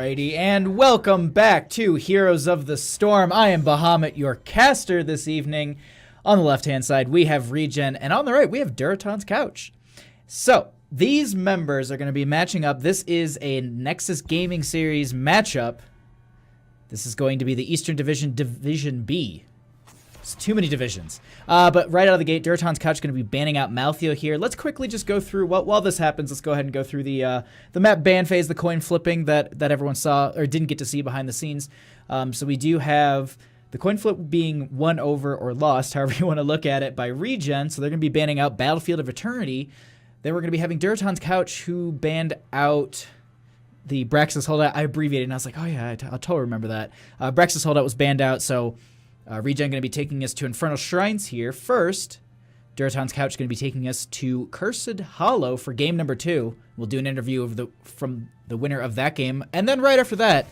Alrighty, and welcome back to Heroes of the Storm. I am Bahamut, your caster this evening. On the left-hand side, we have ReGen, and on the right, we have Durotans Couch. So, these members are going to be matching up. This is a Nexus Gaming Series matchup. This is going to be the Eastern Division, Division B. It's too many divisions. But right out of the gate, Durotans Couch is going to be banning out Maltheo here. Let's quickly just go through, while this happens, let's go ahead and go through the map ban phase, the coin flipping that everyone saw, or didn't get to see behind the scenes. So we do have the coin flip being won over or lost, however you want to look at it, by ReGen. So they're going to be banning out Battlefield of Eternity. Then we're going to be having Durotans Couch, who banned out the Braxis Holdout. I abbreviated, and I was like, oh yeah, I'll totally remember that. Braxis Holdout was banned out, so ReGen going to be taking us to Infernal Shrines here. First, Durotans Couch is going to be taking us to Cursed Hollow for game number 2. We'll do an interview from the winner of that game. And then right after that,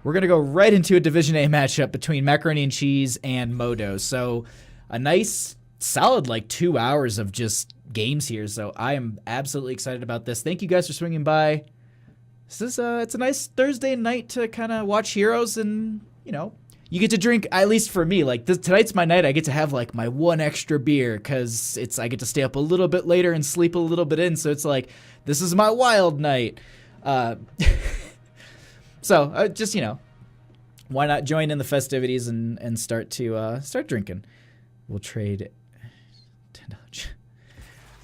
we're going to go right into a Division A matchup between Macaroni and Cheese and Modo. So a nice, solid, 2 hours of just games here. So I am absolutely excited about this. Thank you guys for swinging by. This is it's a nice Thursday night to kind of watch Heroes and, you get to drink, at least for me, tonight's my night. I get to have my one extra beer because I get to stay up a little bit later and sleep a little bit in. So it's this is my wild night. So just, why not join in the festivities and start drinking? We'll trade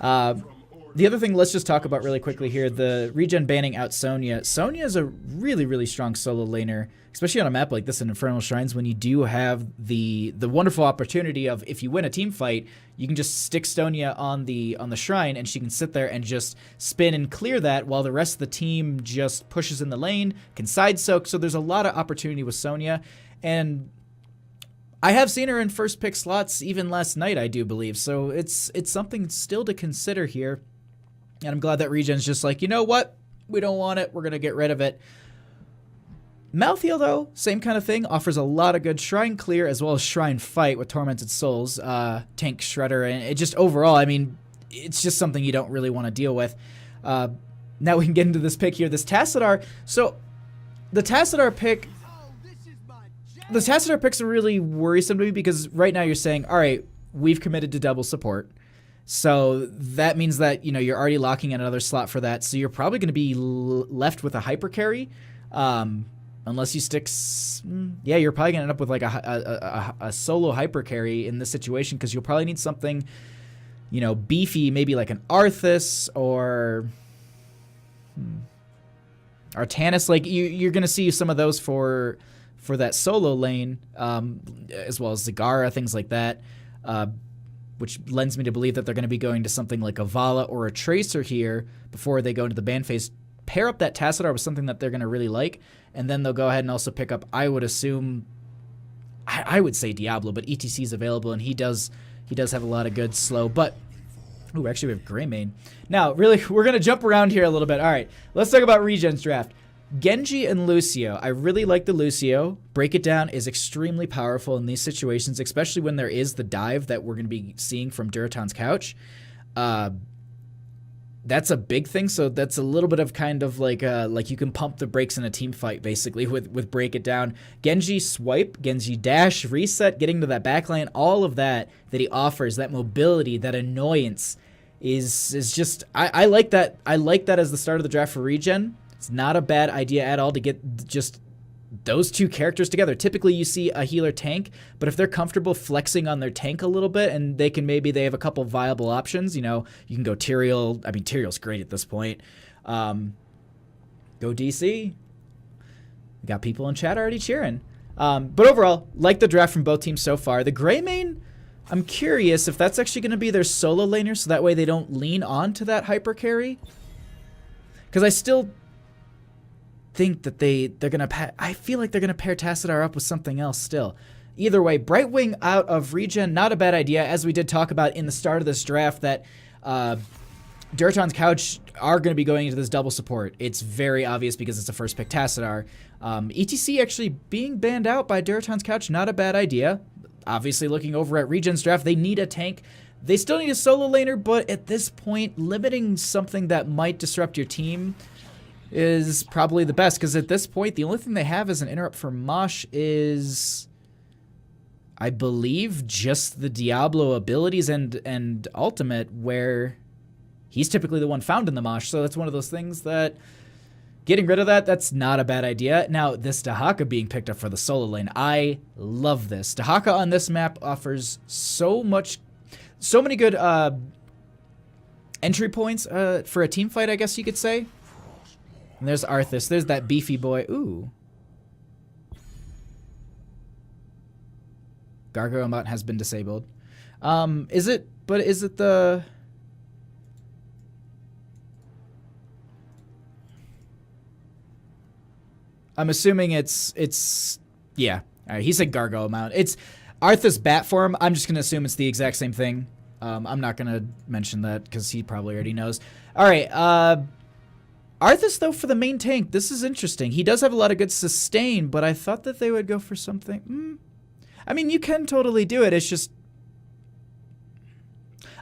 $10. The other thing, let's just talk about really quickly here, the ReGen banning out Sonya. Sonya is a really, really strong solo laner, especially on a map like this in Infernal Shrines, when you do have the wonderful opportunity of, if you win a team fight, you can just stick Sonya on the shrine, and she can sit there and just spin and clear that while the rest of the team just pushes in the lane, can side soak. So there's a lot of opportunity with Sonya, and I have seen her in first pick slots even last night, I do believe. So it's something still to consider here. And I'm glad that ReGen's just you know what? We don't want it. We're going to get rid of it. Maltheo, though, same kind of thing. Offers a lot of good Shrine Clear as well as Shrine Fight with Tormented Souls, Tank Shredder, and it just overall, I mean, it's just something you don't really want to deal with. Now we can get into this pick here. This Tassadar. So the Tassadar pick... The Tassadar pick's really worrisome to me because right now you're saying, all right, we've committed to double support. So that means that, you're already locking in another slot for that. So you're probably going to be left with a hyper carry. Unless you stick... Yeah, you're probably going to end up with a solo hyper carry in this situation because you'll probably need something, beefy, maybe like an Arthas or... Artanis. You're going to see some of those for that solo lane, as well as Zagara, things like that. Which lends me to believe that they're going to be going to something like a Vala or a Tracer here before they go into the ban phase. Pair up that Tassadar with something that they're going to really like, and then they'll go ahead and also pick up, I would assume, I would say Diablo, but ETC is available, and he does have a lot of good slow, but... Ooh, actually we have Greymane. Now, really, we're going to jump around here a little bit. All right, let's talk about ReGen's draft. Genji and Lucio. I really like the Lucio. Break It Down is extremely powerful in these situations, especially when there is the dive that we're going to be seeing from Durotans Couch. That's a big thing, so that's a little bit of kind of like you can pump the brakes in a team fight, basically, with Break It Down. Genji swipe, Genji dash, reset, getting to that backline, all of that he offers, that mobility, that annoyance, is just... I like that. I like that as the start of the draft for ReGen. It's not a bad idea at all to get just those two characters together. Typically, you see a healer tank, but if they're comfortable flexing on their tank a little bit and they have a couple viable options, you can go Tyrael. I mean, Tyrael's great at this point. Go DC. We got people in chat already cheering. But overall, like the draft from both teams so far. The Greymane, I'm curious if that's actually going to be their solo laner, so that way they don't lean on to that hyper carry. Because I still... think that they're gonna I feel like they're gonna pair Tassadar up with something else still. Either way, Brightwing out of ReGen, not a bad idea, as we did talk about in the start of this draft that Durotans Couch are going to be going into this double support. It's very obvious because it's a first pick Tassadar. ETC actually being banned out by Durotans Couch, not a bad idea. Obviously, looking over at ReGen's draft, they need a tank. They still need a solo laner, but at this point, limiting something that might disrupt your team is probably the best, because at this point, the only thing they have as an interrupt for Mosh is, I believe, just the Diablo abilities and ultimate, where he's typically the one found in the Mosh. So that's one of those things that getting rid of that's not a bad idea. Now, this Dahaka being picked up for the solo lane, I love this. Dahaka on this map offers so many good entry points for a team fight, I guess you could say. And there's Arthas. There's that beefy boy. Ooh. Gargoyle Mount has been disabled. Is it the... I'm assuming it's yeah. All right, he said Gargoyle Mount. It's Arthas bat form. I'm just going to assume it's the exact same thing. I'm not going to mention that because he probably already knows. All right, Arthas, though, for the main tank, this is interesting. He does have a lot of good sustain, but I thought that they would go for something... I mean, you can totally do it. It's just...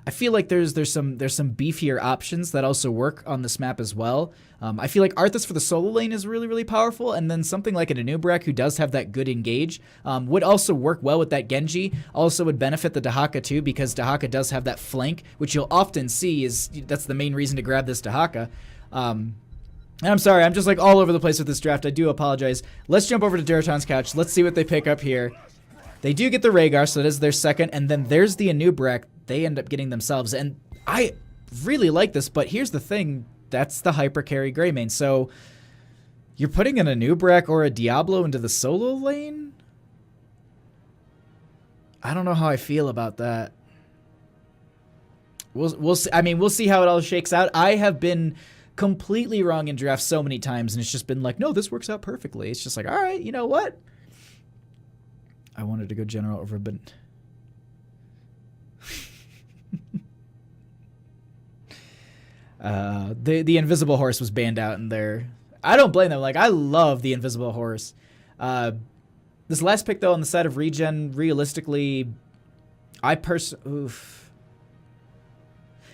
I feel like there's some beefier options that also work on this map as well. I feel like Arthas for the solo lane is really, really powerful, and then something like an Anub'arak who does have that good engage would also work well with that Genji. Also would benefit the Dahaka too, because Dahaka does have that flank, which you'll often see that's the main reason to grab this Dahaka. And I'm sorry, I'm just like all over the place with this draft. I do apologize. Let's jump over to Durotan's couch. Let's see what they pick up here. They do get the Rhaegar, so that is their second, and then there's the Anub'arak they end up getting themselves. And I really like this, but here's the thing. That's the hyper carry Greymane. So you're putting an Anub'arak or a Diablo into the solo lane? I don't know how I feel about that. We'll see. I mean, we'll see how it all shakes out. I have been completely wrong in drafts so many times, and it's just been like, no, this works out perfectly. It's just like, all right, you know what? I wanted to go general over, but... the invisible horse was banned out in there. I don't blame them. Like, I love the invisible horse. This last pick, though, on the side of ReGen, realistically, oof.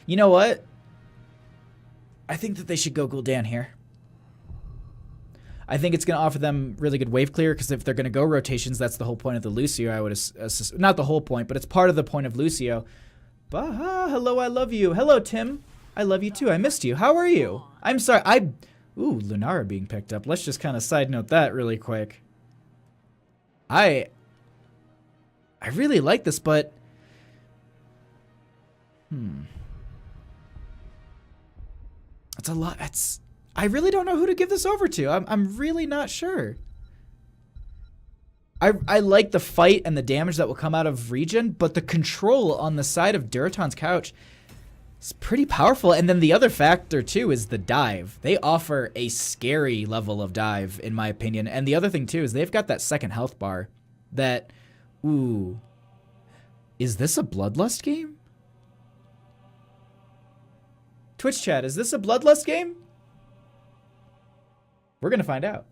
You know what? I think that they should go Gul'dan here. I think it's going to offer them really good wave clear, because if they're going to go rotations, that's the whole point of the Lucio, I would assist. Not the whole point, but it's part of the point of Lucio. Baha, hello, I love you. Hello, Tim. I love you too. I missed you. How are you? I'm sorry. Ooh, Lunara being picked up. Let's just kind of side note that really quick. I really like this, but... That's a lot. I really don't know who to give this over to. I'm really not sure. I like the fight and the damage that will come out of ReGen, but the control on the side of Durotan's couch is pretty powerful. And then the other factor, too, is the dive. They offer a scary level of dive, in my opinion. And the other thing, too, is they've got that second health bar that, ooh, is this a Bloodlust game? Twitch chat, is this a Bloodlust game? We're going to find out.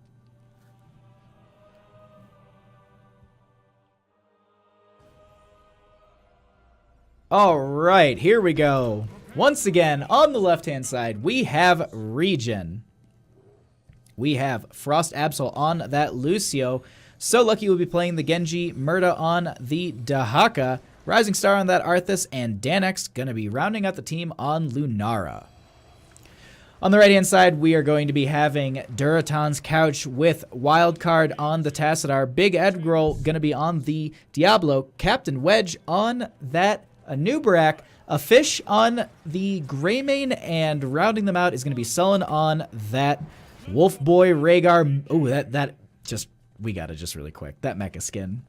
All right, here we go. Once again, on the left-hand side, we have ReGen. We have Frost Absol on that Lucio. So Lucky will be playing the Genji, Murda on the Dahaka, Rising Star on that Arthas, and Danex going to be rounding out the team on Lunara. On the right-hand side, we are going to be having Durotan's couch with Wildcard on the Tassadar, Big Edgrol going to be on the Diablo, Captain Wedge on that Anub'arak, a Fish on the Greymane, and rounding them out is going to be Sullen on that Wolf Boy Rhaegar. Oh, that just, we got to just really quick, that mecha skin.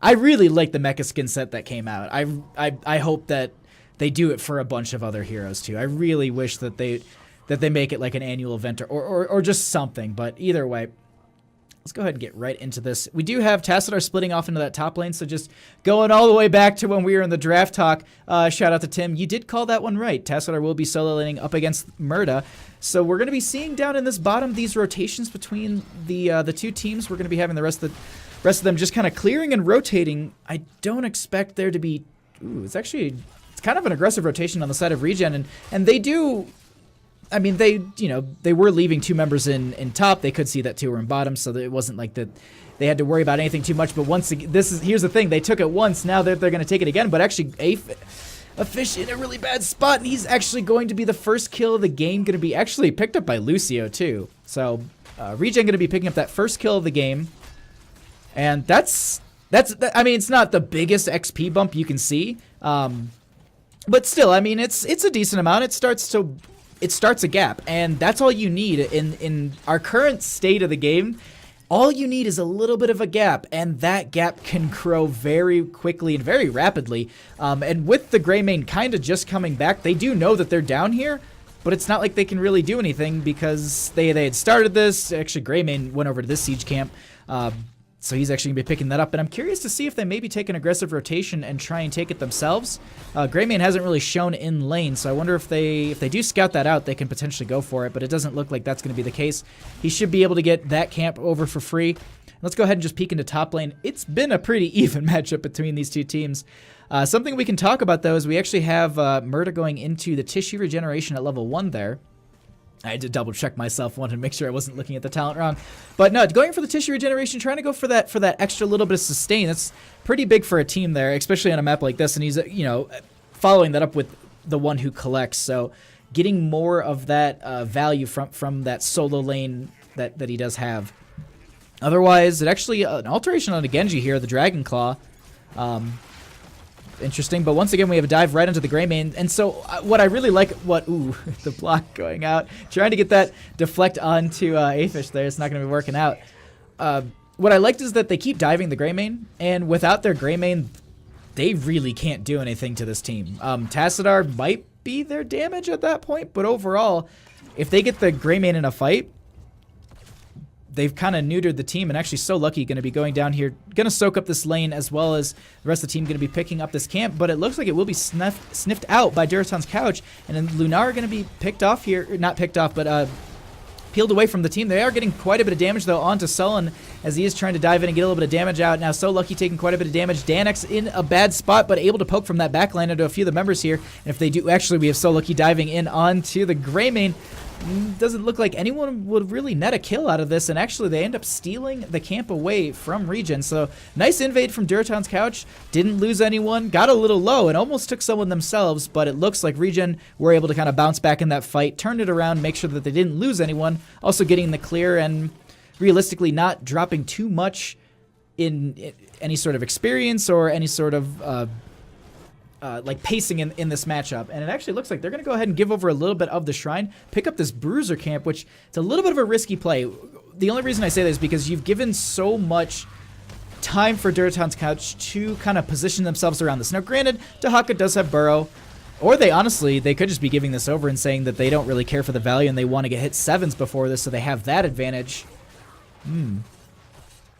I really like the mecha skin set that came out. I hope that they do it for a bunch of other heroes too. I really wish that they make it like an annual event or just something. But either way, let's go ahead and get right into this. We do have Tassadar splitting off into that top lane, so just going all the way back to when we were in the draft talk. Shout out to Tim. You did call that one right. Tassadar will be solo laning up against Murda. So we're going to be seeing down in this bottom these rotations between the two teams. We're going to be having the rest of them just kind of clearing and rotating. I don't expect there to be... Ooh, it's kind of an aggressive rotation on the side of ReGen, and they do... I mean, they were leaving 2 members in top. They could see that 2 were in bottom, so that it wasn't like that they had to worry about anything too much. But here's the thing: they took it once. Now they're going to take it again. But actually, a fish in a really bad spot, and he's actually going to be the first kill of the game. Going to be actually picked up by Lucio too. So ReGen going to be picking up that first kill of the game, and that's. I mean, it's not the biggest XP bump you can see, but still, I mean, it's a decent amount. It starts a gap, and that's all you need in our current state of the game. All you need is a little bit of a gap, and that gap can grow very quickly and very rapidly. And with the Greymane kind of just coming back, they do know that they're down here, but it's not like they can really do anything because they had started this. Actually, Greymane went over to this siege camp. So he's actually going to be picking that up. And I'm curious to see if they maybe take an aggressive rotation and try and take it themselves. Greymane hasn't really shown in lane, so I wonder if they do scout that out, they can potentially go for it. But it doesn't look like that's going to be the case. He should be able to get that camp over for free. Let's go ahead and just peek into top lane. It's been a pretty even matchup between these 2 teams. Something we can talk about, though, is we actually have Murda going into the tissue regeneration at level 1 there. I had to double check myself, wanted to make sure I wasn't looking at the talent wrong. But no, going for the tissue regeneration, trying to go for that extra little bit of sustain. That's pretty big for a team there, especially on a map like this. And he's, following that up with the one who collects. So getting more of that value from that solo lane that he does have. Otherwise, it actually, an alteration on a Genji here, the Dragon Claw. Interesting, but once again we have a dive right into the Greymane, and so what I really like, the block going out, trying to get that deflect onto Afish there, it's not going to be working out. What I liked is that they keep diving the Greymane, and without their Greymane, they really can't do anything to this team. Tassadar might be their damage at that point, but overall, if they get the Greymane in a fight, they've kind of neutered the team, and actually So Lucky going to be going down here, going to soak up this lane, as well as the rest of the team going to be picking up this camp, but it looks like it will be sniffed out by Durotan's Couch, and then Lunar going to be picked off here, not picked off, but peeled away from the team. They are getting quite a bit of damage, though, onto Sullen, as he is trying to dive in and get a little bit of damage out. Now, So Lucky taking quite a bit of damage. Danex in a bad spot, but able to poke from that backline into a few of the members here, and if they do, actually, we have So Lucky diving in onto the Greymane. Doesn't look like anyone would really net a kill out of this, and actually they end up stealing the camp away from ReGen. So nice invade from Durotan's Couch, didn't lose anyone, got a little low and almost took someone themselves, but it looks like ReGen were able to kind of bounce back in that fight, turn it around, make sure that they didn't lose anyone, also getting the clear and realistically not dropping too much in any sort of experience or any sort of like pacing in this matchup. And it actually looks like they're going to go ahead and give over a little bit of the shrine, pick up this bruiser camp, which it's a little bit of a risky play. The only reason I say that is because you've given so much time for Durotan's Couch to kind of position themselves around this. Now granted, Dahaka does have Burrow, or they could just be giving this over and saying that they don't really care for the value and they want to get hit 7s before this, so they have that advantage.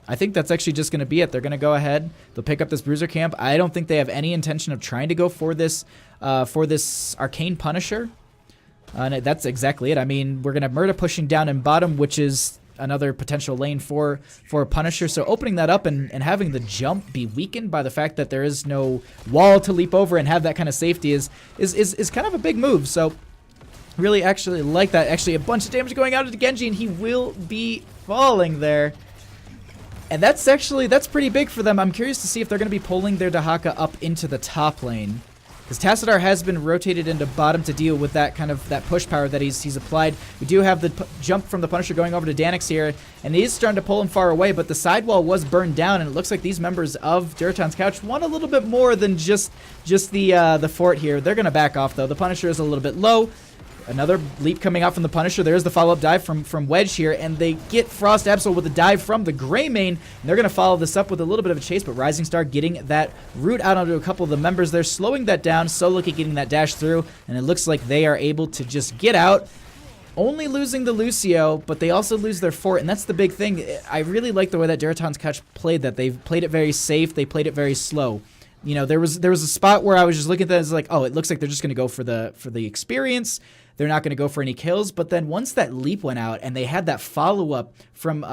I think that's actually just going to be it. They're going to go ahead. They'll pick up this Bruiser Camp. I don't think they have any intention of trying to go for this Arcane Punisher. And that's exactly it. I mean, we're going to have Murda pushing down in bottom, which is another potential lane for a Punisher. So opening that up and having the jump be weakened by the fact that there is no wall to leap over and have that kind of safety is kind of a big move. So really actually like that. Actually, a bunch of damage going out to Genji, and he will be falling there. And that's pretty big for them. I'm curious to see if they're going to be pulling their Dahaka up into the top lane, because Tassadar has been rotated into bottom to deal with that that push power that he's applied. We do have the jump from the Punisher going over to Danex here, and he is starting to pull him far away, but the sidewall was burned down, and it looks like these members of Durotan's Couch want a little bit more than just the fort here. They're going to back off, though. The Punisher is a little bit low. Another leap coming out from the Punisher. There's the follow-up dive from Wedge here, and they get Frost Absol with a dive from the Greymane, and they're going to follow this up with a little bit of a chase, but Rising Star getting that root out onto a couple of the members there, slowing that down, So Lucky getting that dash through, and it looks like they are able to just get out, only losing the Lucio, but they also lose their fort, and that's the big thing. I really like the way that Durotan's Couch played that. They've played it very safe, they played it very slow. You know, there was a spot where I was just looking at that, it's like, oh, it looks like they're just going to go for the experience. they're not going to go for any kills. But then once that leap went out and they had that follow-up from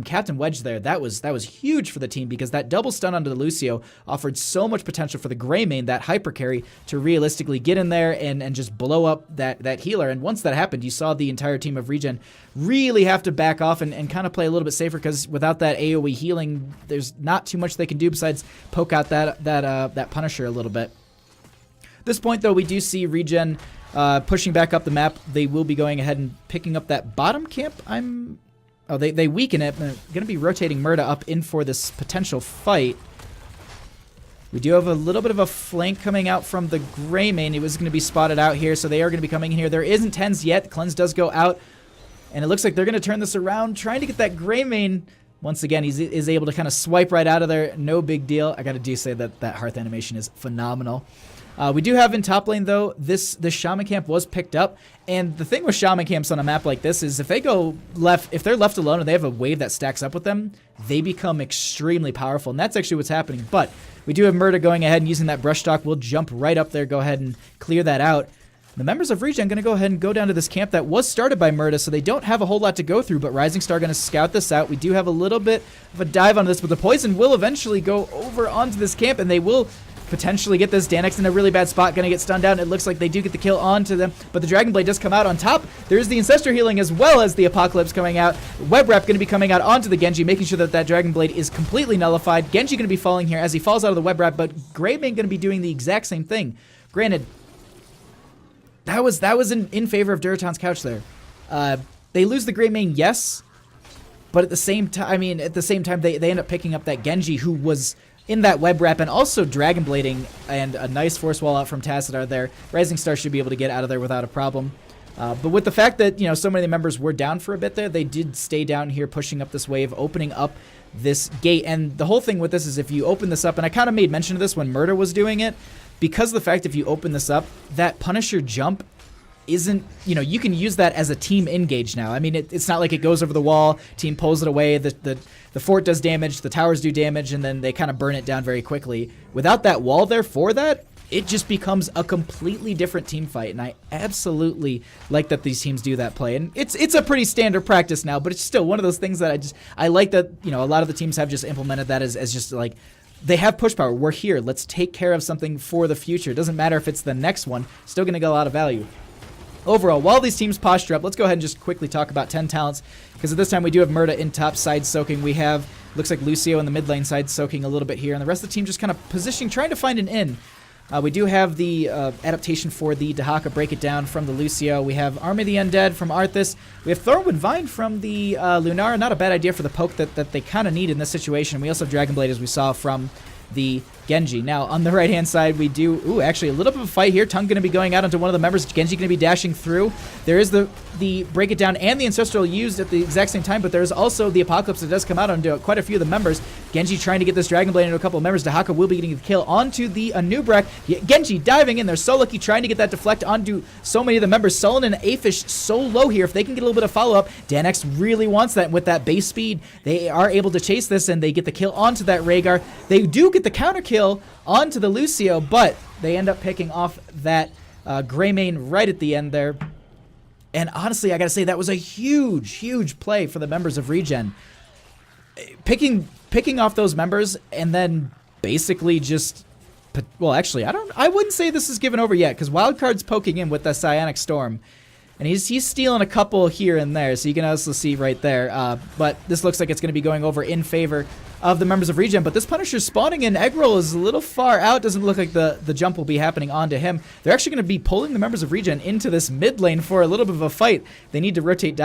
Captain Wedge there, that was huge for the team, because that double stun onto the Lucio offered so much potential for the Greymane, that hyper carry, to realistically get in there and just blow up that healer. And once that happened, you saw the entire team of ReGen really have to back off and kind of play a little bit safer, because without that AoE healing, there's not too much they can do besides poke out that Punisher a little bit. At this point, though, we do see ReGen pushing back up the map. They will be going ahead and picking up that bottom camp. They weaken it. They're going to be rotating Murda up in for this potential fight. We do have a little bit of a flank coming out from the Greymane. It was going to be spotted out here, so they are going to be coming in here. There isn't tens yet. The cleanse does go out, and it looks like they're going to turn this around, trying to get that Greymane. Once again, he is able to kind of swipe right out of there. No big deal. I got to say that Hearth animation is phenomenal. We do have in top lane, though, this Shaman camp was picked up. And the thing with Shaman camps on a map like this is if they go left, if they're left alone and they have a wave that stacks up with them, they become extremely powerful. And that's actually what's happening. But we do have Murda going ahead and using that brush stock. We'll jump right up there, go ahead and clear that out. The members of ReGen going to go ahead and go down to this camp that was started by Murda, so they don't have a whole lot to go through, but Rising Star going to scout this out. We do have a little bit of a dive on this, but the poison will eventually go over onto this camp, and they will potentially get this. Danex in a really bad spot, going to get stunned down. It looks like they do get the kill onto them, but the Dragon Blade does come out on top. There's the Ancestor healing as well as the Apocalypse coming out. Web Wrap going to be coming out onto the Genji, making sure that Dragon Blade is completely nullified. Genji going to be falling here as he falls out of the Web Wrap, but Greymane going to be doing the exact same thing. Granted, that was in favor of Durotans couch there. They lose the Greymane, yes, but at the same time, they end up picking up that Genji who was in that web wrap and also Dragon Blading, and a nice force wall out from Tassadar there. Rising Star should be able to get out of there without a problem. But with the fact that, so many of the members were down for a bit there, they did stay down here pushing up this wave, opening up this gate. And the whole thing with this is if you open this up, and I kind of made mention of this when Murda was doing it, because of the fact if you open this up, that Punisher jump isn't, you can use that as a team engage now. I mean, it's not like it goes over the wall, team pulls it away, the fort does damage, the towers do damage, and then they kind of burn it down very quickly. Without that wall there for that, it just becomes a completely different team fight, and I absolutely like that these teams do that play. And it's a pretty standard practice now, but it's still one of those things that I like that, a lot of the teams have just implemented that as just like, they have push power. We're here. Let's take care of something for the future. It doesn't matter if it's the next one. Still going to get a lot of value. Overall, while these teams posture up, let's go ahead and just quickly talk about 10 talents, because at this time we do have Murda in top side soaking. We have, looks like Lucio in the mid lane side soaking a little bit here, and the rest of the team just kind of positioning, trying to find an in. We do have the adaptation for the Dahaka Break It Down from the Lucio. We have Army of the Undead from Arthas. We have Thornwood Vine from the Lunara. Not a bad idea for the poke that they kind of need in this situation. We also have Dragon Blade, as we saw from the Genji. Now, on the right-hand side, we do... actually, a little bit of a fight here. Tongue going to be going out onto one of the members. Genji going to be dashing through. There is the Break It Down and the Ancestral used at the exact same time, but there's also the Apocalypse that does come out onto quite a few of the members. Genji trying to get this Dragon Blade into a couple of members. Dahaka will be getting the kill onto the Anubrak. Genji diving in there. So lucky, trying to get that deflect onto so many of the members. Sullen and Afish so low here. If they can get a little bit of follow-up, Danex really wants that. With that base speed, they are able to chase this, and they get the kill onto that Rhaegar. They do get the counter kill onto the Lucio, but they end up picking off that Greymane right at the end there. And honestly, I gotta say, that was a huge play for the members of ReGen. Picking off those members and then basically just... Well, actually, I wouldn't say this is given over yet, because Wildcard's poking in with the Psionic Storm. And he's stealing a couple here and there, so you can also see right there. But this looks like it's going to be going over in favor of the members of ReGen. But this Punisher spawning in Eggroll is a little far out. Doesn't look like the jump will be happening onto him. They're actually going to be pulling the members of ReGen into this mid lane for a little bit of a fight. They need to rotate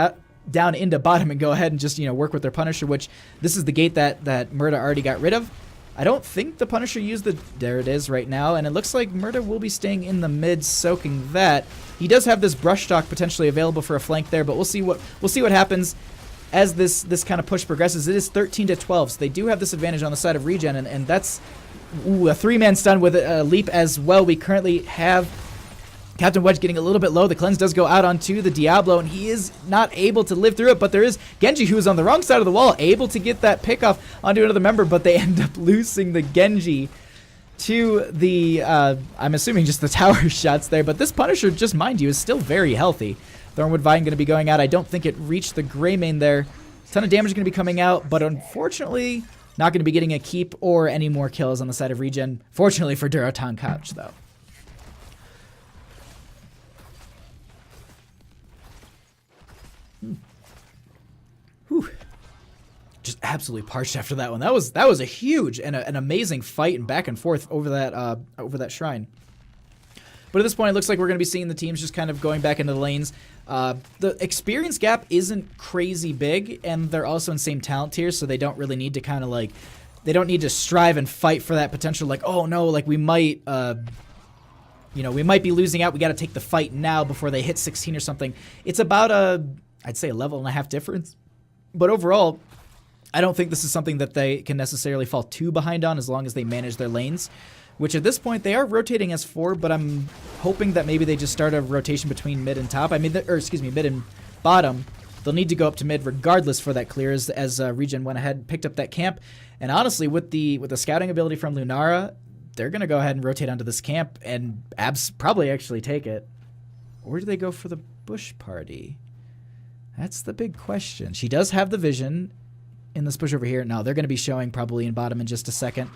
down into bottom and go ahead and just work with their Punisher, which this is the gate that Murda already got rid of. I don't think the Punisher used there it is right now, and it looks like Murda will be staying in the mid, soaking that. He does have this brush stock potentially available for a flank there, but we'll see what happens as this kind of push progresses. It is 13 to 12, so they do have this advantage on the side of ReGen, and that's a three-man stun with a leap as well. We currently have Captain Wedge getting a little bit low. The cleanse does go out onto the Diablo, and he is not able to live through it, but there is Genji, who is on the wrong side of the wall, able to get that pick off onto another member, but they end up losing the Genji. to the, I'm assuming just the tower shots there, but this Punisher, just mind you, is still very healthy. Thornwood Vine going to be going out. I don't think it reached the Greymane there. A ton of damage going to be coming out, but unfortunately, not going to be getting a keep or any more kills on the side of ReGen. Fortunately for Durotan Couch, though. Whew. Just absolutely parched after that one. That was a huge and an amazing fight and back and forth over that shrine. But at this point, it looks like we're going to be seeing the teams just kind of going back into the lanes. The experience gap isn't crazy big, and they're also in same talent tier, so they don't really need to kind of like, they don't need to strive and fight for that potential, like, oh no, like we might, you know, we might be losing out. We got to take the fight now before they hit 16 or something. It's about I'd say a level and a half difference. But overall, I don't think this is something that they can necessarily fall too behind on as long as they manage their lanes, which at this point they are rotating as 4, but I'm hoping that maybe they just start a rotation between mid and top. I mean, mid and bottom. They'll need to go up to mid regardless for that clear as ReGen went ahead and picked up that camp. And honestly, with the scouting ability from Lunara, they're going to go ahead and rotate onto this camp and probably actually take it. Or do they go for the bush party? That's the big question. She does have the vision in this bush over here. No, they're going to be showing probably in bottom in just a second.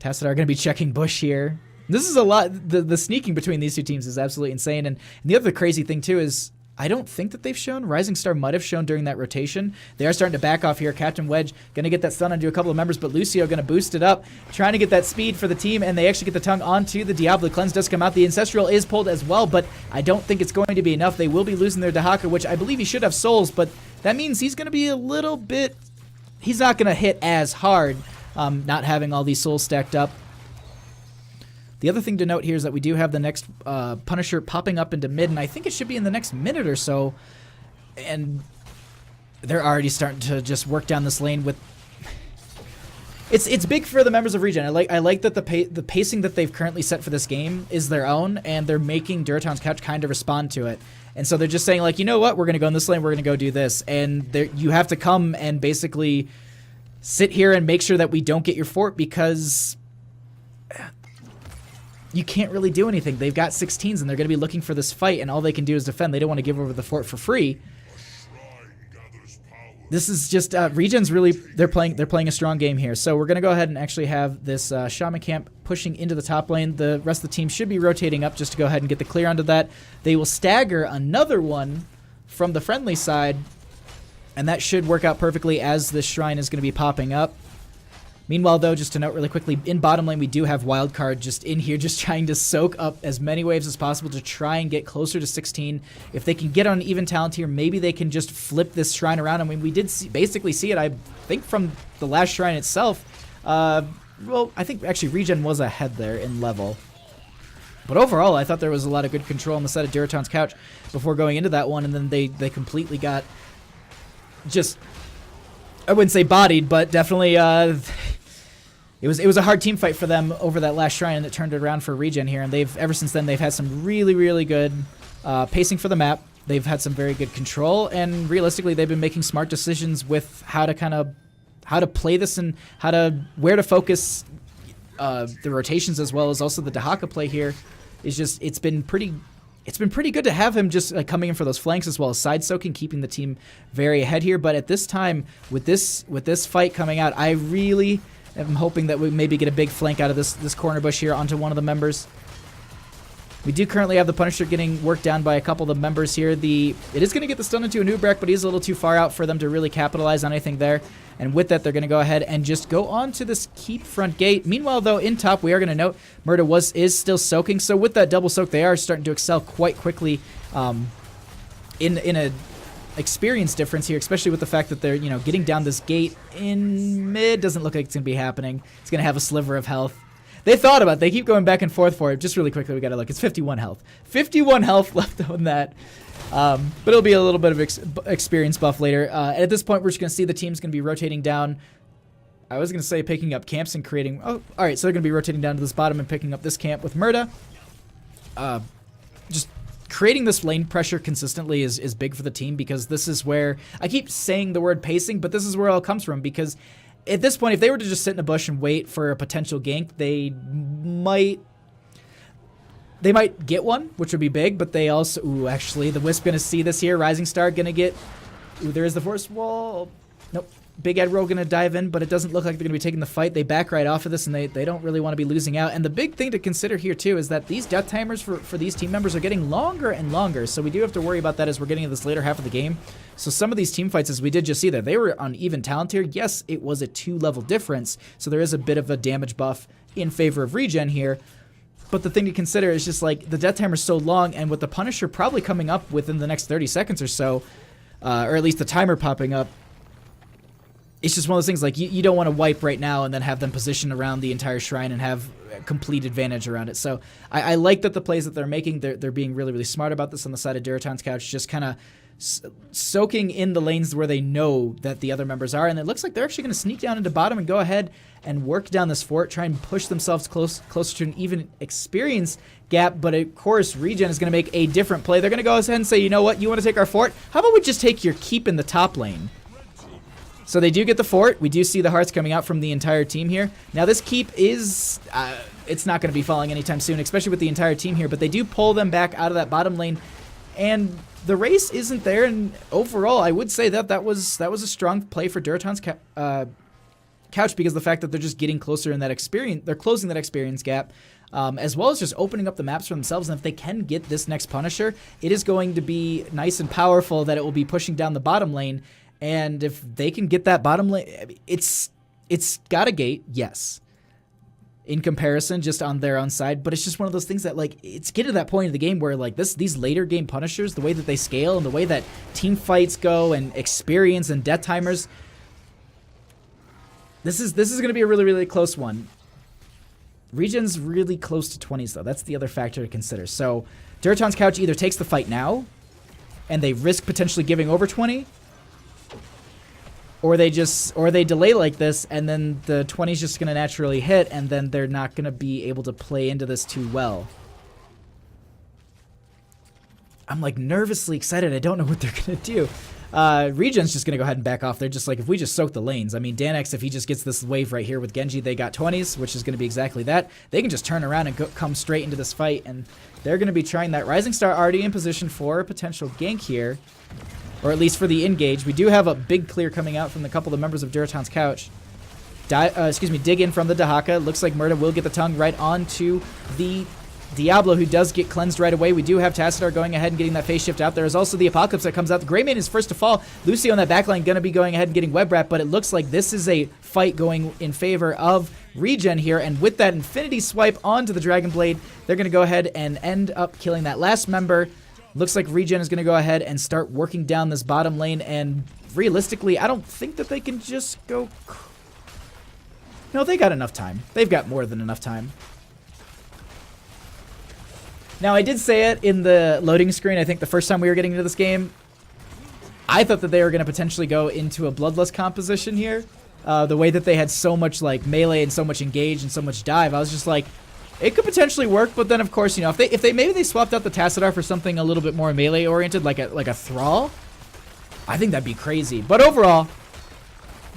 Tassadar are going to be checking bush here. This is a lot. The sneaking between these two teams is absolutely insane. And the other crazy thing, too, is I don't think that they've shown. Rising Star might have shown during that rotation. They are starting to back off here. Captain Wedge going to get that stun onto a couple of members, but Lucio going to boost it up, trying to get that speed for the team, and they actually get the tongue onto the Diablo. Cleanse does come out. The Ancestral is pulled as well, but I don't think it's going to be enough. They will be losing their Dahaka, which I believe he should have souls, but that means he's going to be a little bit... He's not going to hit as hard, not having all these souls stacked up. The other thing to note here is that we do have the next Punisher popping up into mid, and I think it should be in the next minute or so. And they're already starting to just work down this lane with... It's big for the members of ReGen. I like that the pacing that they've currently set for this game is their own, and they're making Durotan's Couch kind of respond to it. And so they're just saying, like, you know what, we're going to go in this lane, we're going to go do this. And you have to come and basically sit here and make sure that we don't get your fort, because you can't really do anything. They've got 16s, and they're going to be looking for this fight, and all they can do is defend. They don't want to give over the fort for free. This is just ReGen's really they're playing a strong game here. So we're going to go ahead and actually have this Shaman camp pushing into the top lane. The rest of the team should be rotating up just to go ahead and get the clear onto that. They will stagger another one from the friendly side, and that should work out perfectly as this shrine is going to be popping up. Meanwhile, though, just to note really quickly, in bottom lane, we do have Wildcard just in here, just trying to soak up as many waves as possible to try and get closer to 16. If they can get on even talent here, maybe they can just flip this shrine around. I mean, we did basically see it, I think, from the last shrine itself. Well, I think actually ReGen was ahead there in level. But overall, I thought there was a lot of good control on the side of Durotan's Couch before going into that one, and then they completely got just... I wouldn't say bodied, but definitely it was a hard team fight for them over that last shrine, and it turned it around for ReGen here. And ever since then they've had some really good pacing for the map. They've had some very good control, and realistically they've been making smart decisions with how to play this and where to focus the rotations, as well as also the Dahaka play here. Is just it's been pretty good to have him just coming in for those flanks as well as side soaking, keeping the team very ahead here. But at this time, with this fight coming out, I really am hoping that we maybe get a big flank out of this corner bush here onto one of the members. We do currently have the Punisher getting worked down by a couple of the members here. It is going to get the stun into a Nubrak, but he's a little too far out for them to really capitalize on anything there. And with that, they're going to go ahead and just go on to this keep front gate. Meanwhile, though, in top, we are going to note Murda is still soaking. So with that double soak, they are starting to excel quite quickly in a experience difference here, especially with the fact that they're getting down this gate in mid. Doesn't look like it's going to be happening. It's going to have a sliver of health. They thought about it. They keep going back and forth for it. Just really quickly, we got to look. It's 51 health. 51 health left on that. But it'll be a little bit of experience buff later. At this point, we're just going to see the team's going to be rotating down. I was going to say picking up camps and creating... Oh, all right. So they're going to be rotating down to this bottom and picking up this camp with Murda. Just creating this lane pressure consistently is big for the team, because this is where... I keep saying the word pacing, but this is where it all comes from, because at this point, if they were to just sit in a bush and wait for a potential gank, they might get one, which would be big, but they also... Ooh, actually, the Wisp going to see this here. Rising Star going to get... Ooh, there is the Force Wall. Nope. Big Admiral going to dive in, but it doesn't look like they're going to be taking the fight. They back right off of this, and they don't really want to be losing out. And the big thing to consider here, too, is that these death timers for these team members are getting longer and longer. So we do have to worry about that as we're getting into this later half of the game. So some of these team fights, as we did just see there, they were on even talent tier. Yes, it was a 2-level difference, so there is a bit of a damage buff in favor of ReGen here. But the thing to consider is just like the death timer is so long, and with the Punisher probably coming up within the next 30 seconds or so, or at least the timer popping up, it's just one of those things like you don't want to wipe right now and then have them position around the entire shrine and have complete advantage around it. So I like that the plays that they're making, they're being really, really smart about this on the side of Durotans Couch, just kind of soaking in the lanes where they know that the other members are. And it looks like they're actually going to sneak down into bottom and go ahead and work down this fort, try and push themselves closer to an even experience gap. But of course, ReGen is going to make a different play. They're going to go ahead and say, you know what, you want to take our fort? How about we just take your keep in the top lane? So they do get the fort. We do see the hearts coming out from the entire team here. Now this keep is, it's not going to be falling anytime soon, especially with the entire team here, but they do pull them back out of that bottom lane, and the race isn't there. And overall, I would say that was a strong play for Durotans Couch, because the fact that they're just getting closer in that experience, they're closing that experience gap, as well as just opening up the maps for themselves. And if they can get this next Punisher, it is going to be nice and powerful that it will be pushing down the bottom lane. And if they can get that bottom lane, it's got a gate, yes, in comparison, just on their own side. But it's just one of those things that, like, it's getting to that point of the game where, like, these later game Punishers, the way that they scale and the way that team fights go and experience and death timers, this is going to be a really, really close one. ReGen's really close to 20s, though. That's the other factor to consider. So Durotans Couch either takes the fight now, and they risk potentially giving over 20, or they delay like this, and then the 20's just going to naturally hit, and then they're not going to be able to play into this too well. I'm like nervously excited. I don't know what they're going to do. ReGen's just going to go ahead and back off. They're just like, if we just soak the lanes. I mean, Danex, if he just gets this wave right here with Genji, they got 20s, which is going to be exactly that. They can just turn around and come straight into this fight, and they're going to be trying that. Rising Star already in position for a potential gank here, or at least for the engage. We do have a big clear coming out from a couple of members of Durotans Couch. Dig in from the Dahaka. Looks like Murda will get the tongue right onto the Diablo, who does get cleansed right away. We do have Tassadar going ahead and getting that phase shift out. There is also the Apocalypse that comes out. The Greymane is first to fall. Lucio on that backline going to be going ahead and getting web wrap, but it looks like this is a fight going in favor of ReGen here, and with that Infinity Swipe onto the Dragon Blade, they're going to go ahead and end up killing that last member. Looks like ReGen is going to go ahead and start working down this bottom lane, and realistically, I don't think that they can just go... No, they got enough time. They've got more than enough time. Now, I did say it in the loading screen, I think the first time we were getting into this game. I thought that they were going to potentially go into a Bloodlust composition here. The way that they had so much like melee and so much engage and so much dive, I was just like, it could potentially work. But then, of course, you know, if they maybe they swapped out the Tassadar for something a little bit more melee oriented, like a Thrall, I think that'd be crazy. But overall,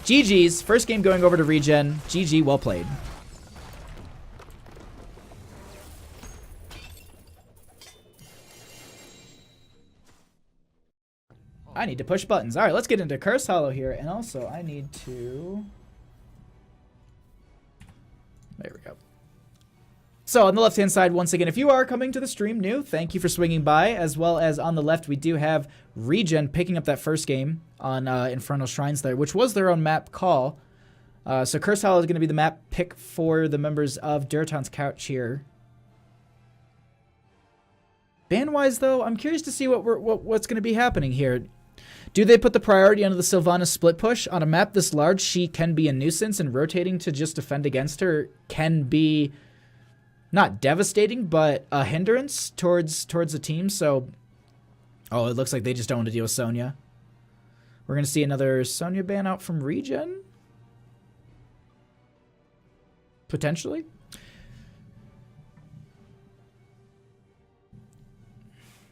GG's. First game going over to ReGen. GG, well played. I need to push buttons. All right, let's get into Curse Hollow here. And also, I need to... There we go. So, on the left-hand side, once again, if you are coming to the stream new, thank you for swinging by. As well as on the left, we do have ReGen picking up that first game on Infernal Shrines there, which was their own map call. So, Curse Hollow is going to be the map pick for the members of Durotans Couch here. Ban-wise, though, I'm curious to see what's going to be happening here. Do they put the priority onto the Sylvanas split push? On a map this large, she can be a nuisance, and rotating to just defend against her can be not devastating, but a hindrance towards the team. So, oh, it looks like they just don't want to deal with Sonya. We're going to see another Sonya ban out from ReGen? Potentially.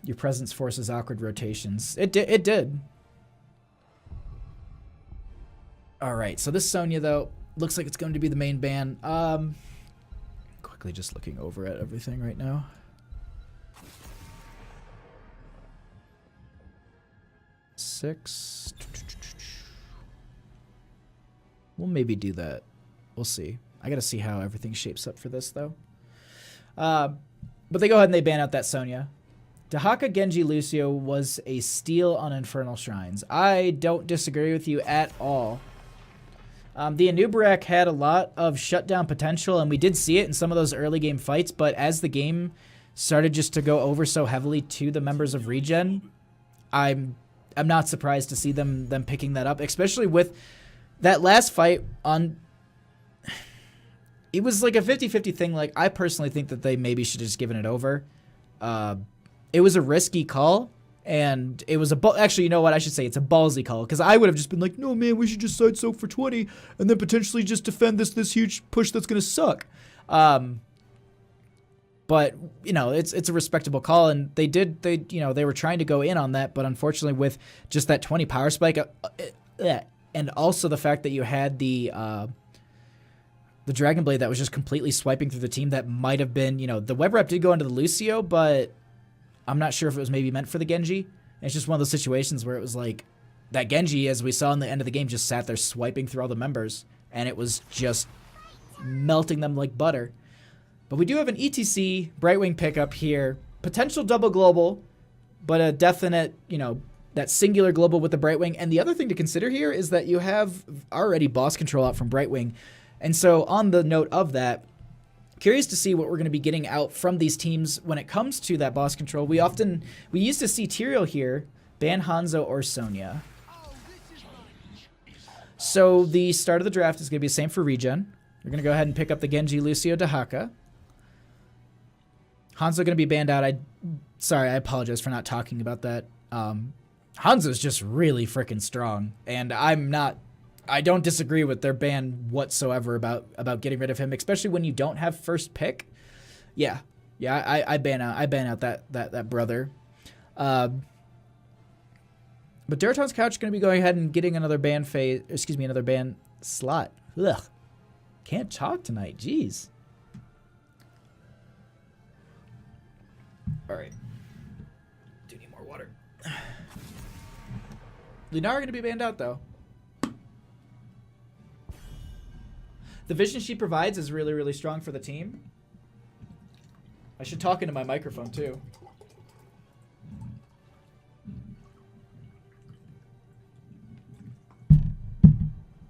Your presence forces awkward rotations. It did. All right, so this Sonya, though, looks like it's going to be the main ban. Quickly just looking over at everything right now. Six. We'll maybe do that. We'll see. I got to see how everything shapes up for this, though. But they go ahead and they ban out that Sonya. Dahaka Genji Lucio was a steal on Infernal Shrines. I don't disagree with you at all. The Anubarak had a lot of shutdown potential, and we did see it in some of those early game fights, but as the game started just to go over so heavily to the members of ReGen, I'm not surprised to see them picking that up, especially with that last fight on... It was like a 50-50 thing. Like, I personally think that they maybe should have just given it over. It was a risky call, and it was actually, you know what? I should say it's a ballsy call, because I would have just been like, no, man, we should just side soak for 20 and then potentially just defend this huge push that's going to suck. But, you know, it's a respectable call, and they were trying to go in on that, but unfortunately with just that 20 power spike, and also the fact that you had the Dragon Blade that was just completely swiping through the team, that might have been, you know, the web rep did go into the Lucio, but I'm not sure if it was maybe meant for the Genji. And it's just one of those situations where it was like, that Genji, as we saw in the end of the game, just sat there swiping through all the members, and it was just melting them like butter. But we do have an ETC Brightwing pickup here. Potential double global, but a definite, you know, that singular global with the Brightwing. And the other thing to consider here is that you have already boss control out from Brightwing. And so on the note of that, curious to see what we're going to be getting out from these teams when it comes to that boss control. We used to see Tyrael here ban Hanzo or Sonya. So the start of the draft is going to be the same for ReGen. We're going to go ahead and pick up the Genji, Lucio, Dahaka. Hanzo going to be banned out. Sorry, I apologize for not talking about that. Hanzo's just really freaking strong, and I don't disagree with their ban whatsoever about getting rid of him, especially when you don't have first pick. Yeah, I ban out that brother. But Durotans Couch going to be going ahead and getting another ban another ban slot. Ugh, can't talk tonight. Jeez. All right, do need more water. Lunara going to be banned out though. The vision she provides is really, really strong for the team. I should talk into my microphone too.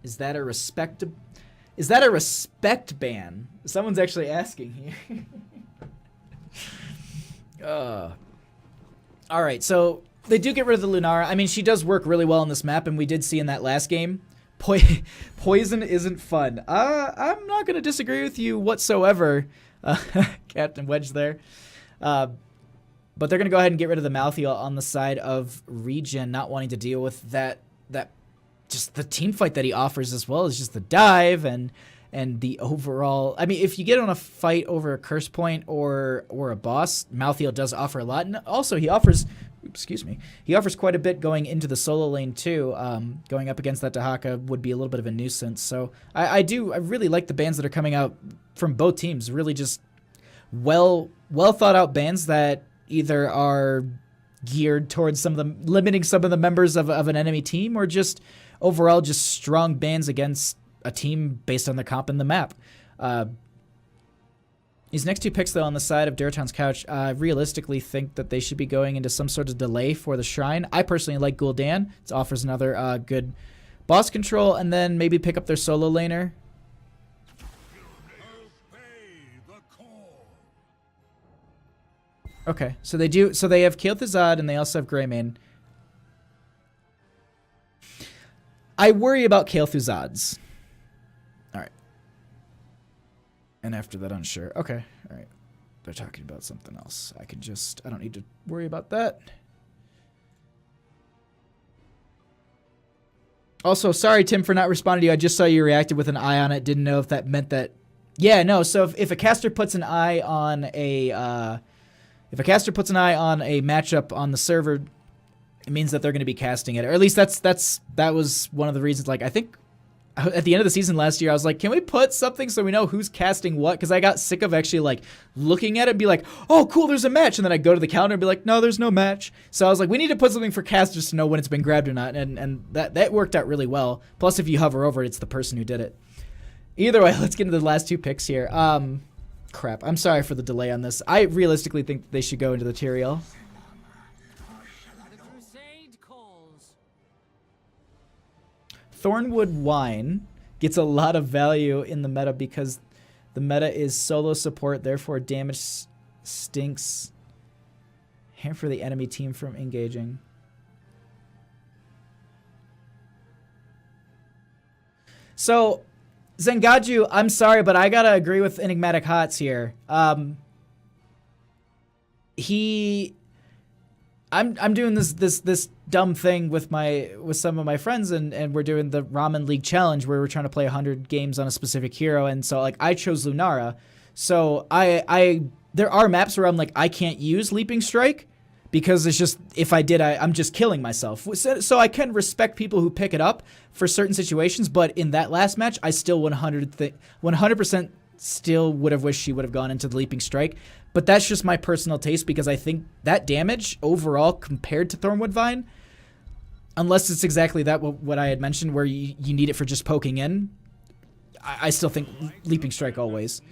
Is that a respect ban? Someone's actually asking here. All right, so they do get rid of the Lunara. I mean, she does work really well on this map, and we did see in that last game. Poison isn't fun. I'm not going to disagree with you whatsoever, Captain Wedge there. But they're going to go ahead and get rid of the Malthael on the side of ReGen, not wanting to deal with that just the team fight that he offers, as well as just the dive and the overall. I mean, if you get on a fight over a curse point or a boss, Malthael does offer a lot, and also he offers. He offers quite a bit going into the solo lane too. Going up against that Dahaka would be a little bit of a nuisance. So I really like the bans that are coming out from both teams. Really just well thought out bans that either are geared towards limiting some of the members of an enemy team, or just overall just strong bans against a team based on the comp in the map. These next two picks, though, on the side of Durotans Couch, I realistically think that they should be going into some sort of delay for the Shrine. I personally like Gul'dan. It offers another good boss control, and then maybe pick up their solo laner. Okay, so they do. So they have Kael'Thuzad, and they also have Greymane. I worry about Kael'Thuzad's. And after that, unsure. Okay, all right. They're talking about something else. I don't need to worry about that. Also, sorry, Tim, for not responding to you. I just saw you reacted with an eye on it. Didn't know if that meant that. Yeah, no. So if a caster puts an eye on a matchup on the server, it means that they're going to be casting it. Or at least that was one of the reasons. Like, I think at the end of the season last year, I was like, can we put something so we know who's casting what? Because I got sick of actually like looking at it and be like, oh, cool, there's a match. And then I go to the calendar and be like, no, there's no match. So I was like, we need to put something for casters to know when it's been grabbed or not. And that worked out really well. Plus, if you hover over it, it's the person who did it. Either way, let's get into the last two picks here. Crap. I'm sorry for the delay on this. I realistically think they should go into the Tyrael. Thornwood Wine gets a lot of value in the meta because the meta is solo support, therefore damage stinks. Hamper the enemy team from engaging. So, Zengaju, I'm sorry, but I gotta agree with Enigmatic Hots here. I'm doing this dumb thing with some of my friends, and we're doing the Ramen League challenge where we're trying to play 100 games on a specific hero, and so like I chose Lunara. So there are maps where I'm like I can't use Leaping Strike because it's just if I did I'm just killing myself. So I can respect people who pick it up for certain situations, but in that last match I still 100% still would have wished she would have gone into the Leaping Strike. But that's just my personal taste because I think that damage overall compared to Thornwood Vine, unless it's exactly that what I had mentioned where you need it for just poking in, I still think Leaping Strike always.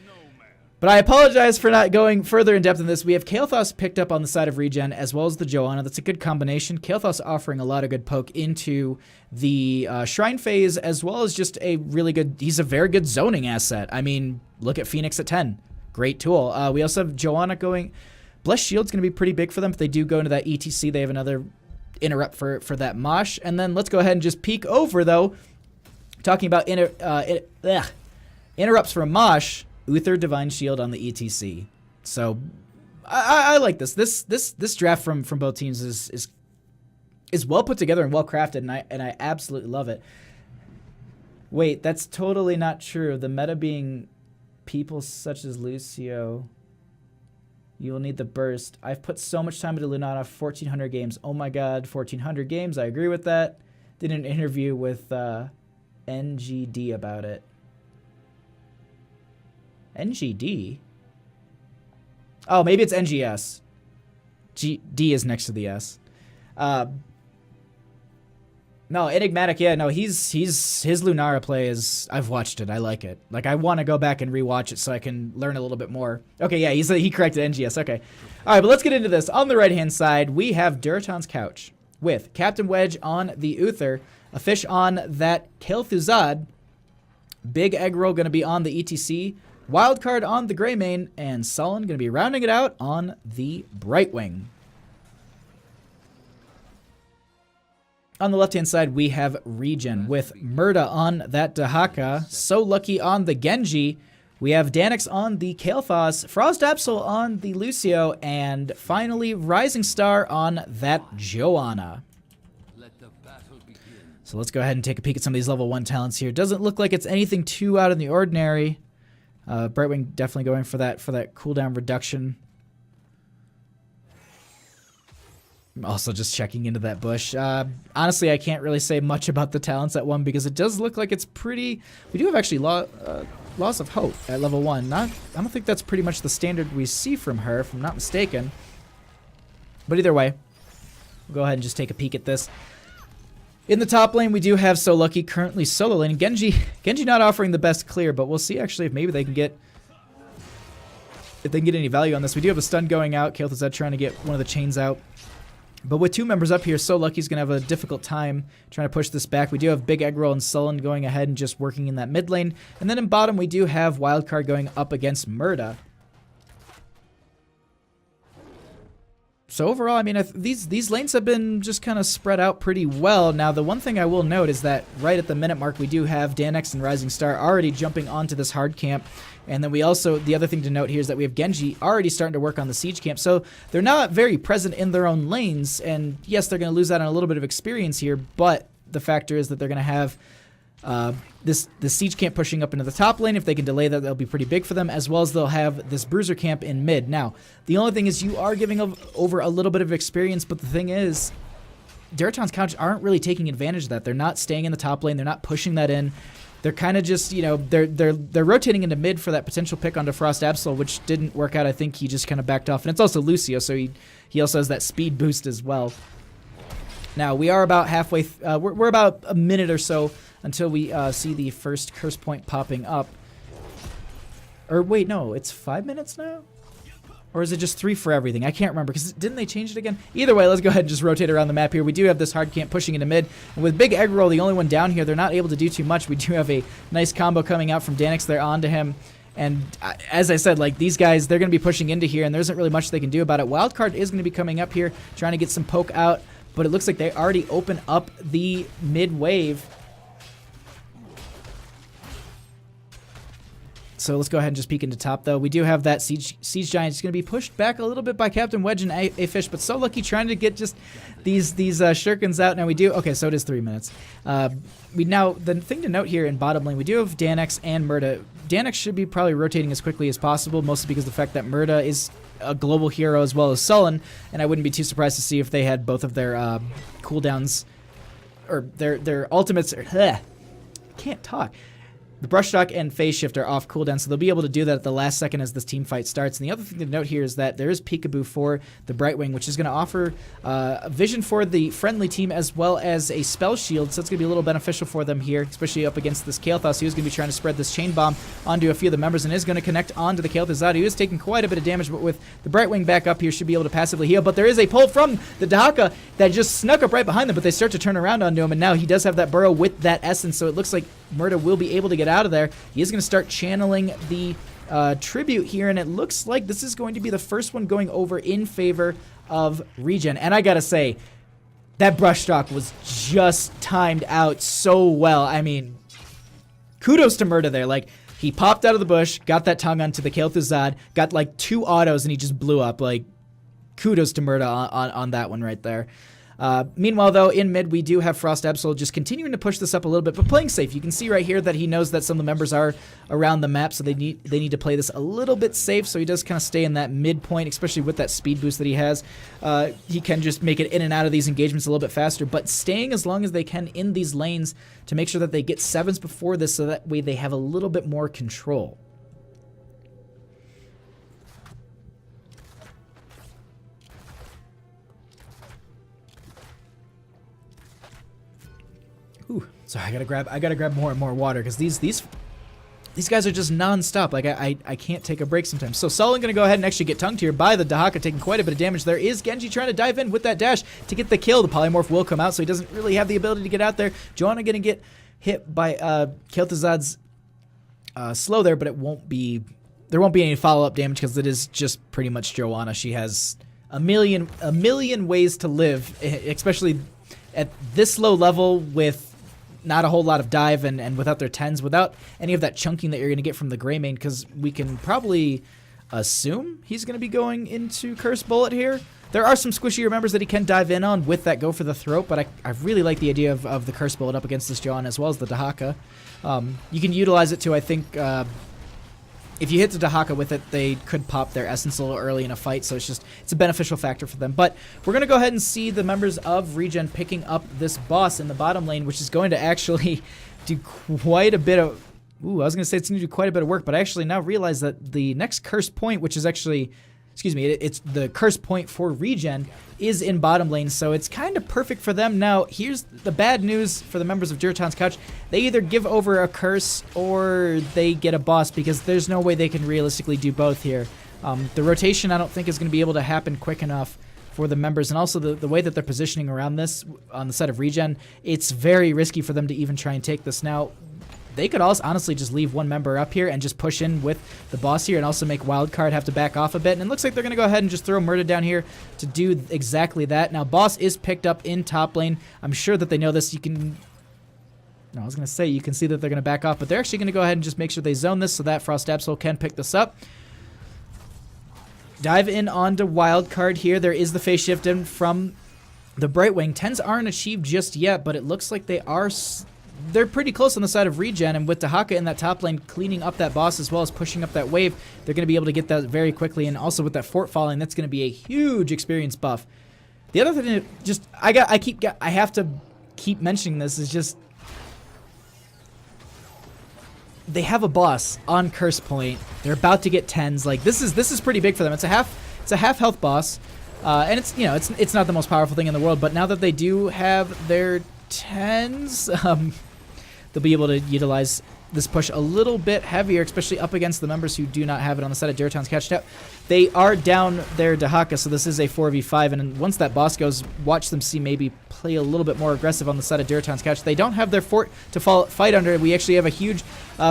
But I apologize for not going further in depth in this. We have Kael'thas picked up on the side of ReGen as well as the Johanna. That's a good combination. Kael'thas offering a lot of good poke into the Shrine phase as well as just a really good, he's a very good zoning asset. I mean, look at Phoenix at 10. Great tool. We also have Johanna going. Blessed Shield's going to be pretty big for them, but they do go into that ETC. They have another interrupt for that Mosh. And then let's go ahead and just peek over, though. Talking about interrupts for Mosh, Uther Divine Shield on the ETC. So I like this. This draft from both teams is well put together and well crafted, and I absolutely love it. Wait, that's totally not true. The meta being people such as Lucio, you will need the burst. I've put so much time into Lunata, 1,400 games. Oh my god, 1,400 games. I agree with that. Did an interview with NGD about it. NGD? Oh, maybe it's NGS. D is next to the S. No, Enigmatic, yeah, no, his Lunara play is, I've watched it, I like it. Like, I want to go back and rewatch it so I can learn a little bit more. Okay, yeah, he corrected NGS, okay. All right, but let's get into this. On the right-hand side, we have Durotan's Couch with Captain Wedge on the Uther, a fish on that Kel'Thuzad, Big Egg Roll going to be on the ETC, Wildcard on the Greymane, and Sullen going to be rounding it out on the Brightwing. On the left-hand side, we have ReGen with Murda on that Dahaka, So Lucky on the Genji. We have Danix on the Kael'thas, Frost Absol on the Lucio, and finally Rising Star on that Johanna. So let's go ahead and take a peek at some of these level 1 talents here. Doesn't look like it's anything too out of the ordinary. Brightwing definitely going for that cooldown reduction. I'm also just checking into that bush. Honestly, I can't really say much about the talents at 1 because it does look like it's pretty... We do have actually Loss of Hope at level 1. I don't think that's pretty much the standard we see from her, if I'm not mistaken. But either way, we'll go ahead and just take a peek at this. In the top lane, we do have So Lucky currently solo lane. Genji not offering the best clear, but we'll see actually if maybe they can get... If they can get any value on this. We do have a stun going out. Kael'Thuzad trying to get one of the chains out. But with 2 members up here, So Lucky's going to have a difficult time trying to push this back. We do have Big Egg Roll and Sullen going ahead and just working in that mid lane. And then in bottom, we do have Wildcard going up against Murda. So overall, I mean, these lanes have been just kind of spread out pretty well. Now, the one thing I will note is that right at the minute mark, we do have Danix and Rising Star already jumping onto this hard camp. And then we also, the other thing to note here is that we have Genji already starting to work on the siege camp. So they're not very present in their own lanes. And yes, they're going to lose out on a little bit of experience here. But the factor is that they're going to have the siege camp pushing up into the top lane. If they can delay that, that'll be pretty big for them, as well as they'll have this bruiser camp in mid. Now, the only thing is you are giving over a little bit of experience, but the thing is, Durotan's Couch aren't really taking advantage of that. They're not staying in the top lane. They're not pushing that in. they're kind of just, you know, they're rotating into mid for that potential pick onto Frost Absol, which didn't work out. I think he just kind of backed off. And it's also Lucio, so he also has that speed boost as well. Now, we are about halfway, we're about a minute or so until we see the first curse point popping up. Or wait, no, it's 5 minutes now? Or is it just 3 for everything? I can't remember, because didn't they change it again? Either way, let's go ahead and just rotate around the map here. We do have this hard camp pushing into mid. And with Big Egg Roll, the only one down here, they're not able to do too much. We do have a nice combo coming out from Danix there onto him. And as I said, like, these guys, they're going to be pushing into here, and there isn't really much they can do about it. Wildcard is going to be coming up here, trying to get some poke out. But it looks like they already open up the mid wave. So let's go ahead and just peek into top, though. We do have that Siege Giant. It's going to be pushed back a little bit by Captain Wedge and a Fish, but so lucky trying to get just these shurikens out. Now we do... Okay, so it is 3 minutes. Now, the thing to note here in bottom lane, we do have Danix and Murda. Danix should be probably rotating as quickly as possible, mostly because of the fact that Murda is a global hero as well as Sullen, and I wouldn't be too surprised to see if they had both of their cooldowns, or their ultimates... Can't talk. The Brush Shock and Phase Shift are off cooldown, so they'll be able to do that at the last second as this team fight starts. And the other thing to note here is that there is Peekaboo for the Brightwing, which is going to offer a vision for the friendly team as well as a spell shield, so it's going to be a little beneficial for them here, especially up against this Kael'thas, who's going to be trying to spread this Chain Bomb onto a few of the members and is going to connect onto the Kael'thas, who is taking quite a bit of damage, but with the Brightwing back up here, should be able to passively heal. But there is a pull from the Dahaka that just snuck up right behind them, but they start to turn around onto him, and now he does have that burrow with that essence, so it looks like Murda will be able to get out of there. He is going to start channeling the tribute here, and it looks like this is going to be the first one going over in favor of ReGen. And I gotta say, that Brushstock was just timed out so well. I mean, kudos to Murda there. Like, he popped out of the bush, got that tongue onto the Kael'thas, got like 2 autos, and he just blew up. Like, kudos to Murda on that one right there. Meanwhile, though, in mid, we do have Frost Absol just continuing to push this up a little bit, but playing safe. You can see right here that he knows that some of the members are around the map, so they need to play this a little bit safe, so he does kind of stay in that midpoint, especially with that speed boost that he has. He can just make it in and out of these engagements a little bit faster, but staying as long as they can in these lanes to make sure that they get 7s before this, so that way they have a little bit more control. Ooh, sorry, I gotta grab more and more water, because these guys are just non-stop. Like, I can't take a break sometimes. So Sullen gonna go ahead and actually get tongued here by the Dahaka, taking quite a bit of damage. There is Genji trying to dive in with that dash to get the kill. The polymorph will come out, so he doesn't really have the ability to get out there. Joanna gonna get hit by Kael'thas's slow there, but there won't be any follow-up damage, because it is just pretty much Joanna. She has a million ways to live, especially at this low level with not a whole lot of dive and without their 10s, without any of that chunking that you're going to get from the Grey Mane, because we can probably assume he's going to be going into Curse Bullet here. There are some squishier members that he can dive in on with that go for the throat, but I really like the idea of the Curse Bullet up against this John as well as the Dahaka. You can utilize it to, I think, if you hit the Dahaka with it, they could pop their essence a little early in a fight, so it's a beneficial factor for them. But we're going to go ahead and see the members of ReGen picking up this boss in the bottom lane, which is going to actually do quite a bit of... Ooh, I was going to say it's going to do quite a bit of work, but I actually now realize that the next curse point, which is actually... Excuse me, it's the curse point for ReGen is in bottom lane, so it's kind of perfect for them. Now, here's the bad news for the members of Durotans Couch. They either give over a curse or they get a boss, because there's no way they can realistically do both here. The rotation, I don't think, is going to be able to happen quick enough for the members, and also the way that they're positioning around this on the side of ReGen, it's very risky for them to even try and take this. Now, they could also honestly just leave one member up here and just push in with the boss here, and also make Wildcard have to back off a bit. And it looks like they're going to go ahead and just throw Murda down here to do exactly that. Now, boss is picked up in top lane. I'm sure that they know this. You can see that they're going to back off, but they're actually going to go ahead and just make sure they zone this so that Frost Absol can pick this up. Dive in onto Wildcard here. There is the phase shift in from the Brightwing. 10s aren't achieved just yet, but it looks like they're pretty close on the side of ReGen, and with Dahaka in that top lane cleaning up that boss as well as pushing up that wave, they're going to be able to get that very quickly, and also with that fort falling, that's going to be a huge experience buff. The other thing, I have to keep mentioning this, is just they have a boss on curse point. They're about to get 10s. Like this is pretty big for them. It's a half health boss, and it's, you know, it's not the most powerful thing in the world. But now that they do have their 10s, they'll be able to utilize this push a little bit heavier, especially up against the members who do not have it on the side of Durotans catched out. They are down their Dahaka, so this is a 4v5, and once that boss goes, watch them see maybe play a little bit more aggressive on the side of Durotans catch. They don't have their fort to fight under. We actually have a huge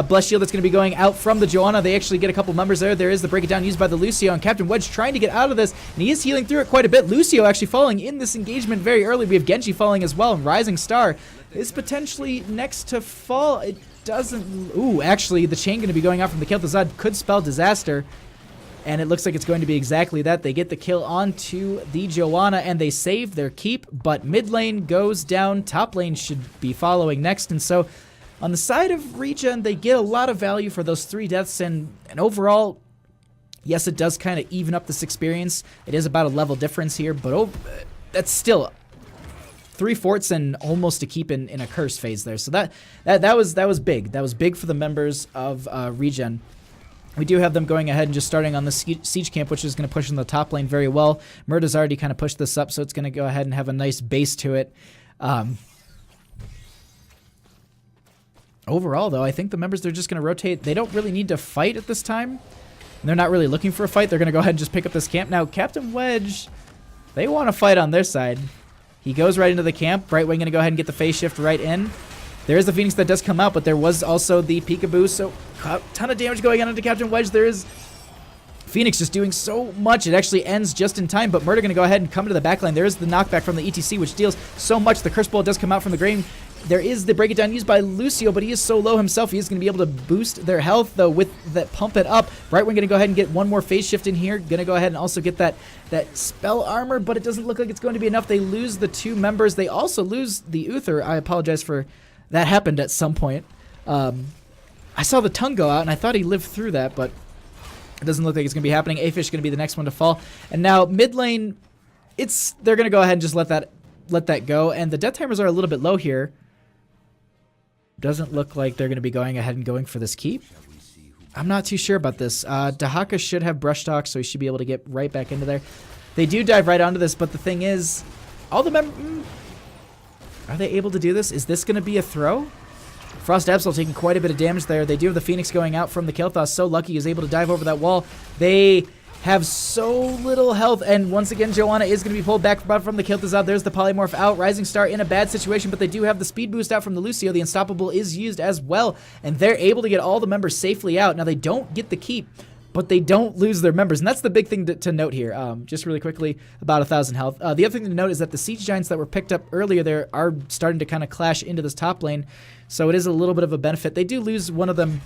bless shield that's going to be going out from the Joanna. They actually get a couple members there. There is the break it down used by the Lucio, and Captain Wedge trying to get out of this, and he is healing through it quite a bit. Lucio actually falling in this engagement very early. We have Genji falling as well, and Rising Star is potentially next to fall. It doesn't... Ooh, actually, the chain going to be going out from the Kel'Thuzad could spell disaster. And it looks like it's going to be exactly that. They get the kill onto the Joanna, and they save their keep. But mid lane goes down. Top lane should be following next. And so, on the side of ReGen, they get a lot of value for those 3 deaths. And overall, yes, it does kind of even up this experience. It is about a level difference here. But that's still 3 forts and almost a keep in a curse phase there. So that was big. That was big for the members of ReGen. We do have them going ahead and just starting on the siege camp, which is going to push in the top lane very well. Murda's already kind of pushed this up, so it's going to go ahead and have a nice base to it. Overall, though, I think the members, they're just going to rotate. They don't really need to fight at this time. They're not really looking for a fight. They're going to go ahead and just pick up this camp. Now, Captain Wedge, they want to fight on their side. He goes right into the camp. Right wing going to go ahead and get the phase shift right in. There is the Phoenix that does come out, but there was also the Peekaboo, so a ton of damage going on into Captain Wedge. There is Phoenix just doing so much. It actually ends just in time, but Murder going to go ahead and come to the backline. There is the knockback from the ETC, which deals so much. The Curse Bolt does come out from the Grain. There is the Break It Down used by Lucio, but he is so low himself. He is going to be able to boost their health, though, with that Pump It Up. Right, we're going to go ahead and get one more phase shift in here. Going to go ahead and also get that Spell Armor, but it doesn't look like it's going to be enough. They lose the 2 members. They also lose the Uther. I apologize for... That happened at some point. I saw the tongue go out, and I thought he lived through that, but it doesn't look like it's going to be happening. A-Fish is going to be the next one to fall. And now, mid lane, they're going to go ahead and just let that go. And the death timers are a little bit low here. Doesn't look like they're going to be going ahead and going for this keep. I'm not too sure about this. Dahaka should have Brush Talk, so he should be able to get right back into there. They do dive right onto this, but the thing is, all the members... Are they able to do this? Is this going to be a throw? Frost Absol taking quite a bit of damage there. They do have the Phoenix going out from the Kel'Thuzad. So lucky he's able to dive over that wall. They have so little health. And once again, Joanna is going to be pulled back from the Kel'Thuzad. There's the Polymorph out. Rising Star in a bad situation, but they do have the speed boost out from the Lucio. The Unstoppable is used as well. And they're able to get all the members safely out. Now, they don't get the keep, but they don't lose their members. And that's the big thing to note here. Just really quickly, about 1,000 health. The other thing to note is that the Siege Giants that were picked up earlier there are starting to kind of clash into this top lane. So it is a little bit of a benefit. They do lose one of them,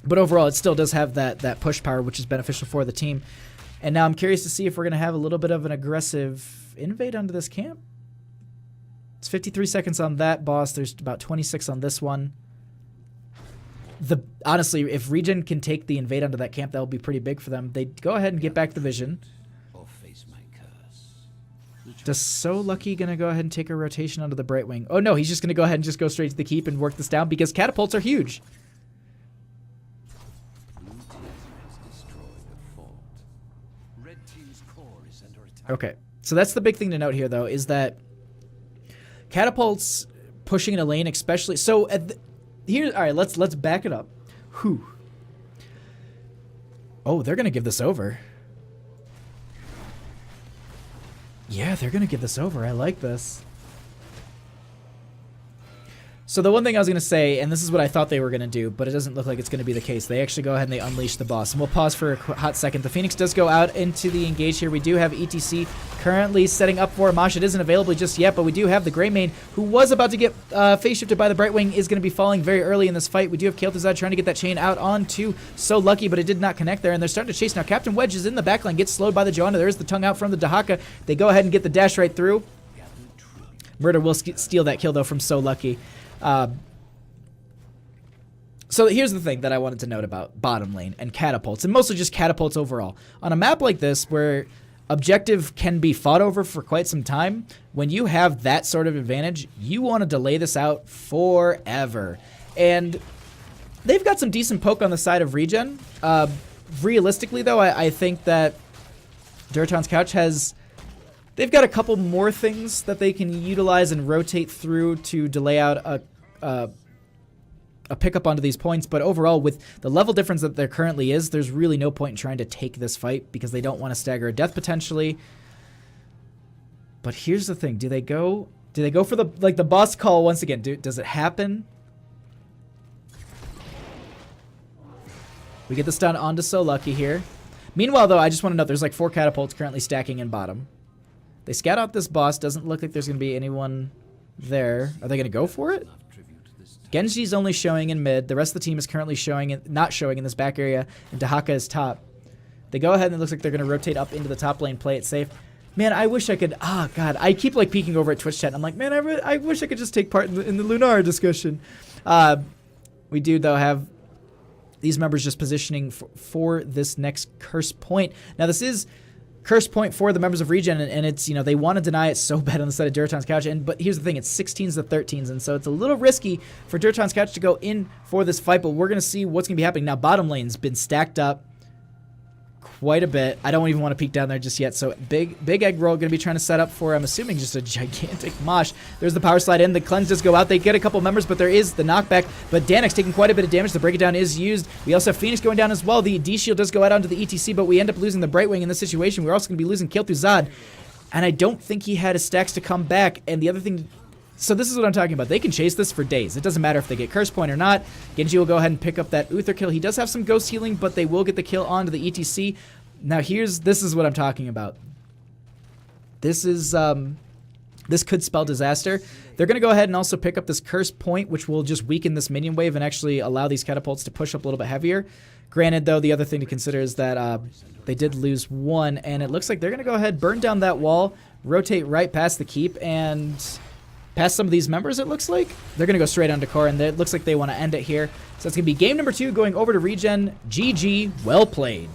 but overall it still does have that push power, which is beneficial for the team. And now I'm curious to see if we're going to have a little bit of an aggressive invade onto this camp. It's 53 seconds on that boss. There's about 26 on this one. Honestly, if ReGen can take the invade onto that camp, that will be pretty big for them. They go ahead and get back the vision. Does So Lucky going to go ahead and take a rotation onto the Bright Wing? Oh no, he's just going to go ahead and just go straight to the keep and work this down because catapults are huge. Okay, so that's the big thing to note here, though, is that catapults pushing in a lane, especially... So here, all right, let's back it up. Whew. Oh, they're gonna give this over. Yeah, they're gonna give this over. I like this. So the one thing I was going to say, and this is what I thought they were going to do, but it doesn't look like it's going to be the case. They actually go ahead and they unleash the boss. And we'll pause for a hot second. The Phoenix does go out into the engage here. We do have ETC currently setting up for Amash. It isn't available just yet, but we do have the Greymane, who was about to get phase shifted by the Brightwing, is going to be falling very early in this fight. We do have Kel'Thuzad trying to get that chain out onto So Lucky, but it did not connect there, and they're starting to chase now. Captain Wedge is in the backline, gets slowed by the Joanna. There is the tongue out from the Dahaka. They go ahead and get the dash right through. Murder will steal that kill, though, from So Lucky. So here's the thing that I wanted to note about bottom lane and catapults, and mostly just catapults overall. On a map like this, where objective can be fought over for quite some time, when you have that sort of advantage, you want to delay this out forever. And they've got some decent poke on the side of ReGen. Realistically, though, I think that Durotans Couch has... They've got a couple more things that they can utilize and rotate through to delay out a pickup onto these points, but overall, with the level difference that there currently is, there's really no point in trying to take this fight because they don't want to stagger a death potentially. But here's the thing: do they go for the boss call once again? Does it happen? We get the stun onto So Lucky here. Meanwhile, though, I just want to note there's like 4 catapults currently stacking in bottom. They scout out this boss. Doesn't look like there's going to be anyone there. Are they going to go for it? Genji's only showing in mid. The rest of the team is currently not showing in this back area, and Dahaka is top. They go ahead and it looks like they're going to rotate up into the top lane, play it safe. Man, I wish I could... Oh, God. I keep, like, peeking over at Twitch chat. And I'm like, man, I wish I could just take part in the Lunar discussion. We do, though, have these members just positioning for this next curse point. Now, this is curse point for the members of ReGen, and it's, you know, they want to deny it so bad on the side of Durotans Couch. But here's the thing, it's 16s to 13s, and so it's a little risky for Durotans Couch to go in for this fight, but we're going to see what's going to be happening. Now, bottom lane's been stacked up quite a bit. I don't even want to peek down there just yet. So big egg roll going to be trying to set up for, I'm assuming, just a gigantic mosh. There's the power slide in. The cleanse does go out. They get a couple members, but there is the knockback. But Danix taking quite a bit of damage. The break it down is used. We also have Phoenix going down as well. The D shield does go out onto the ETC, but we end up losing the Brightwing in this situation. We're also going to be losing Kill through Zod. And I don't think he had his stacks to come back. And the other thing... So this is what I'm talking about. They can chase this for days. It doesn't matter if they get Curse Point or not. Genji will go ahead and pick up that Uther kill. He does have some Ghost Healing, but they will get the kill onto the ETC. Now this is what I'm talking about. This could spell disaster. They're going to go ahead and also pick up this Curse Point, which will just weaken this minion wave and actually allow these catapults to push up a little bit heavier. Granted, though, the other thing to consider is that they did lose one, and it looks like they're going to go ahead, burn down that wall, rotate right past the keep, and past some of these members, it looks like. They're going to go straight on Decor, and it looks like they want to end it here. So it's going to be game number 2 going over to ReGen. GG, well played.